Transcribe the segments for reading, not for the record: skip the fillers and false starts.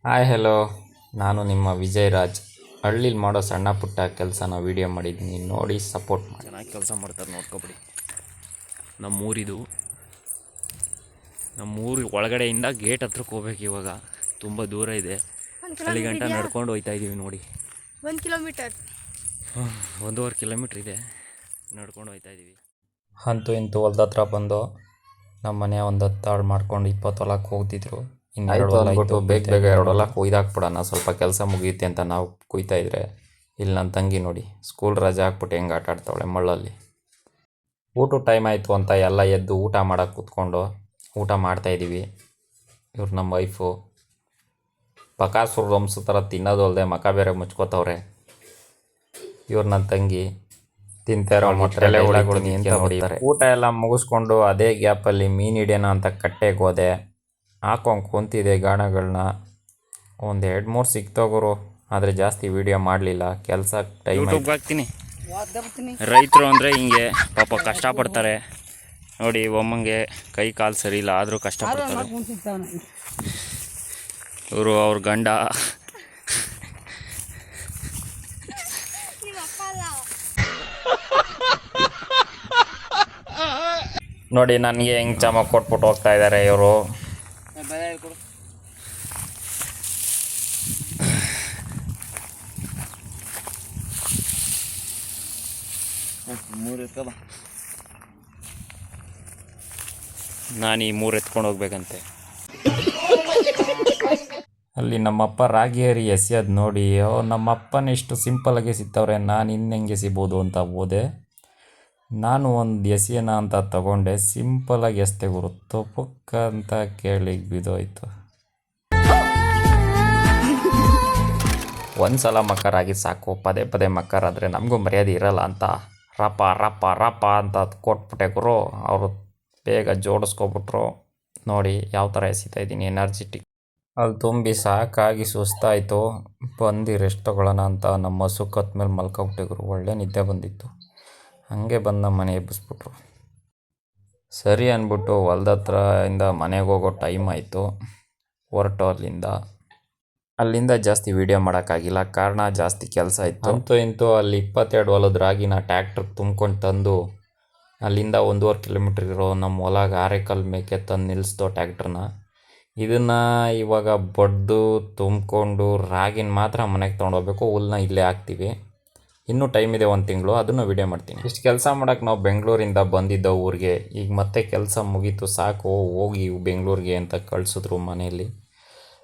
Hi hello, ನಾನು ನಿಮ್ಮ ವಿಜಯ್ ರಾಜ್. ಹಳ್ಳಿಲಿ ಮಾಡೋ ಸಣ್ಣ ಪುಟ್ಟ ಕೆಲಸನ ವೀಡಿಯೋ ಮಾಡಿದ್ದೀನಿ, ನೋಡಿ ಸಪೋರ್ಟ್ ಮಾಡಿ. ಚೆನ್ನಾಗಿ ಕೆಲಸ ಮಾಡ್ತಾರೆ, ನೋಡ್ಕೊಬಿಡಿ. ನಮ್ಮೂರಿದು, ನಮ್ಮೂರು ಒಳಗಡೆಯಿಂದ ಗೇಟ್ ಹತ್ರಕ್ಕೆ ಹೋಗ್ಬೇಕು. ಇವಾಗ ತುಂಬ ದೂರ ಇದೆ, ಅಲ್ಲಿ ಗಂಟ ನಡ್ಕೊಂಡು ಹೋಗ್ತಾ ಇದ್ದೀವಿ ನೋಡಿ. 1 ಕಿಲೋಮೀಟರ್ 1.5 ಕಿಲೋಮೀಟ್ರ್ ಇದೆ, ನಡ್ಕೊಂಡು ಹೋಗ್ತಾ ಇದ್ದೀವಿ. ಅಂತೂ ಇಂತೂ ಹೊಲ್ದ ಹತ್ರ ಬಂದು ನಮ್ಮ ಮನೆ ಒಂದು 10 ಹಾಳು ಮಾಡ್ಕೊಂಡು 20 ಹೊಲಕ್ಕೆ ಹೋಗ್ತಿದ್ರು. ಇನ್ನೆರಡು ಹೊಲ ಅಂದ್ಬಿಟ್ಟು ಬೇಗ 2 ಹೊಲ ಕೊಯ್ದಾಕ್ಬಿಡೋಣ, ಸ್ವಲ್ಪ ಕೆಲಸ ಮುಗಿಯುತ್ತೆ ಅಂತ ನಾವು ಕುಯ್ತಾ ಇದ್ರೆ, ಇಲ್ಲಿ ನನ್ನ ತಂಗಿ ನೋಡಿ ಸ್ಕೂಲ್ ರಜೆ ಹಾಕ್ಬಿಟ್ಟು ಹೆಂಗೆ ಆಟ ಆಡ್ತಾವಳೆ ಮಳ್ಳಲ್ಲಿ. ಊಟ ಟೈಮ್ ಆಯಿತು ಅಂತ ಎಲ್ಲ ಎದ್ದು ಊಟ ಮಾಡೋಕ್ಕೆ ಕೂತ್ಕೊಂಡು ಊಟ ಮಾಡ್ತಾಯಿದ್ದೀವಿ. ಇವ್ರು ನಮ್ಮ ವೈಫು ಬಕಾಸುರ ವಂಶ ಥರ ತಿನ್ನೋದು ಅಲ್ಲದೆ ಮಕ ಬೇರೆ ಮುಚ್ಕೋತವ್ರೆ. ಇವ್ರು ನನ್ನ ತಂಗಿ ತಿಂತಾರೋ ಮೊಟ್ಟೆಲೆ ಹೊಡಿತೀನಿ ಅಂತ ಹೊಡಿತಾರೆ. ಊಟ ಎಲ್ಲ ಮುಗಿಸ್ಕೊಂಡು ಅದೇ ಗ್ಯಾಪಲ್ಲಿ ಮೀನು ಹಿಡಿಯೋಣ ಅಂತ ಕಟ್ಟೆಗೆ ಹೋದೆ. ಹಾಕೊಂಡು ಕುಂತಿದೆ ಗಾಣಗಳನ್ನ, 1-2-3 ಸಿಕ್ತೋಗೋರು, ಆದರೆ ಜಾಸ್ತಿ ವೀಡಿಯೋ ಮಾಡಲಿಲ್ಲ. ಕೆಲಸ ಟೈಮ್ ಯೂಟ್ಯೂಬ್ಗೆ ಹಾಕ್ತೀನಿ. ರೈತರು ಅಂದರೆ ಹಿಂಗೆ ಪಾಪ ಕಷ್ಟಪಡ್ತಾರೆ ನೋಡಿ. ಒಮ್ಮಂಗೆ ಕೈ ಕಾಲು ಸರಿ ಇಲ್ಲ ಆದರೂ ಕಷ್ಟಪಡ್ತಾರೆ. ಇವರು ಅವ್ರ ಗಂಡ ನೋಡಿ ನನಗೆ ಹೆಂಗೆ ಚಮಕ್ ಕೊಟ್ಬಿಟ್ಟು ಹೋಗ್ತಾ ಇದ್ದಾರೆ ಇವರು. ನಾನು ಈ 3 ಎತ್ಕೊಂಡು ಹೋಗ್ಬೇಕಂತೆ. ಅಲ್ಲಿ ನಮ್ಮಪ್ಪ ರಾಗಿ ಹರಿ ಎಸೆಯೋದು ನೋಡಿ, ನಮ್ಮಪ್ಪನ ಎಷ್ಟು ಸಿಂಪಲಾಗಿ ಸಿಗ್ತವ್ರೆ, ನಾನು ಹೆಂಗೆ ಎಸಿಬೋದು ಅಂತ ಹೋದೆ. ನಾನು ಒಂದು ಎಸೆಯೋಣ ಅಂತ ತಗೊಂಡೆ, ಸಿಂಪಲಾಗಿ ಎಸ್ತೆ ಗುರು, ತೊಪಕ್ಕ ಅಂತ ಕೇಳಿ ಬಿದ್ದೋಯ್ತು. ಒಂದು ಸಲ ಮಕ್ಕರಾಗಿ ಸಾಕು, ಪದೇ ಪದೇ ಮಕ್ಕರಾದರೆ ನಮಗೂ ಮರ್ಯಾದೆ ಇರಲ್ಲ ಅಂತ ರಪ ರಪ ರಪ ಅಂತ ಕೊಟ್ಬಿಟ್ಟೆ ಗುರು. ಅವರು ಬೇಗ ಜೋಡಿಸ್ಕೊಬಿಟ್ರು. ನೋಡಿ ಯಾವ ಥರ ಎಸಿತಾ ಇದ್ದೀನಿ, ಎನರ್ಜಿಟಿಕ್. ಅಲ್ಲಿ ತುಂಬಿ ಸಾಕಾಗಿ ಸುಸ್ತಾಯಿತು, ಬಂದು ರೆಸ್ಟ್ ತೊಗೊಳ್ಳೋಣ ಅಂತ ನಮ್ಮ ಹಸು ಕತ್ ಮೇಲೆ ಮಲ್ಕೊಬಿಟ್ಟಿದ್ರು. ಒಳ್ಳೆ ನಿದ್ದೆ ಬಂದಿತ್ತು. ಹಾಗೆ ಬಂದು ನಮ್ಮ ಮನೆ ಎಬ್ಬಿಸ್ಬಿಟ್ರು. ಸರಿ ಅಂದ್ಬಿಟ್ಟು ಹೊಲ್ದ ಹತ್ರ ಇಂದ ಮನೆಗೆ ಹೋಗೋ ಟೈಮ್ ಆಯಿತು. ಹೊರಟು ಅಲ್ಲಿಂದ ಜಾಸ್ತಿ ವೀಡಿಯೋ ಮಾಡೋಕ್ಕಾಗಿಲ್ಲ, ಕಾರಣ ಜಾಸ್ತಿ ಕೆಲಸ ಇತ್ತು. ಅಂತೂ ಇಂತೂ ಅಲ್ಲಿ 22 ಹೊಲದ ರಾಗಿನ ಟ್ಯಾಕ್ಟ್ರಿಗೆ ತುಂಬ್ಕೊಂಡು ತಂದು ಅಲ್ಲಿಂದ 1.5 ಕಿಲೋಮೀಟ್ರ್ ಇರೋ ನಮ್ಮ ಹೊಲಗೆ ಆರೆಕಲ್ ಮೇಕೆ ತಂದು ನಿಲ್ಲಿಸ್ದೋ ಟ್ಯಾಕ್ಟ್ರನ್ನ. ಇದನ್ನು ಇವಾಗ ಬಡ್ದು ತುಂಬಿಕೊಂಡು ರಾಗಿನ ಮಾತ್ರ ಮನೆಗೆ ತೊಗೊಂಡೋಗ್ಬೇಕು, ಹುಲ್ಲನ್ನ ಇಲ್ಲೇ ಹಾಕ್ತೀವಿ. ಇನ್ನೂ ಟೈಮ್ ಇದೆ, 1 ತಿಂಗಳು, ಅದನ್ನು ವೀಡಿಯೋ ಮಾಡ್ತೀನಿ. ಇಷ್ಟು ಕೆಲಸ ಮಾಡೋಕ್ಕೆ ನಾವು ಬೆಂಗಳೂರಿಂದ ಬಂದಿದ್ದ ಊರಿಗೆ. ಈಗ ಮತ್ತೆ ಕೆಲಸ ಮುಗೀತು, ಸಾಕು ಹೋಗಿ ಬೆಂಗಳೂರಿಗೆ ಅಂತ ಕಳಿಸಿದ್ರು ಮನೆಯಲ್ಲಿ.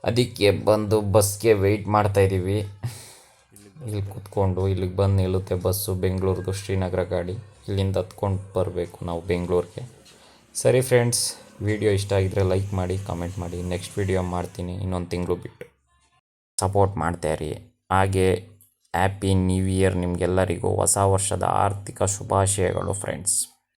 ಅದಕ್ಕೆ ಬಂದು ಬಸ್ಗೆ ವೆಯ್ಟ್ ಮಾಡ್ತಾಯಿದ್ದೀವಿ. ಇಲ್ಲಿ ಕೂತ್ಕೊಂಡು ಇಲ್ಲಿಗೆ ಬಂದು ನಿಲ್ಲುತ್ತೆ ಬಸ್ಸು, ಬೆಂಗಳೂರದು ಶ್ರೀನಗರ ಗಾಡಿ. ಇಲ್ಲಿಂದ ಹತ್ಕೊಂಡು ಬರಬೇಕು ನಾವು ಬೆಂಗಳೂರಿಗೆ. ಸರಿ ಫ್ರೆಂಡ್ಸ್, ವಿಡಿಯೋ ಇಷ್ಟ ಆಗಿದ್ರೆ ಲೈಕ್ ಮಾಡಿ, ಕಮೆಂಟ್ ಮಾಡಿ. ನೆಕ್ಸ್ಟ್ ವಿಡಿಯೋ ಮಾಡ್ತೀನಿ ಇನ್ನೊಂದು ತಿಂಗಳು ಬಿಟ್ಟು. ಸಪೋರ್ಟ್ ಮಾಡ್ತಾಯಿರಿ. ಹಾಗೆ ಹ್ಯಾಪಿ ನ್ಯೂ ಇಯರ್ ನಿಮಗೆಲ್ಲರಿಗೂ. ಹೊಸ ವರ್ಷದ ಆರ್ಥಿಕ ಶುಭಾಶಯಗಳು ಫ್ರೆಂಡ್ಸ್.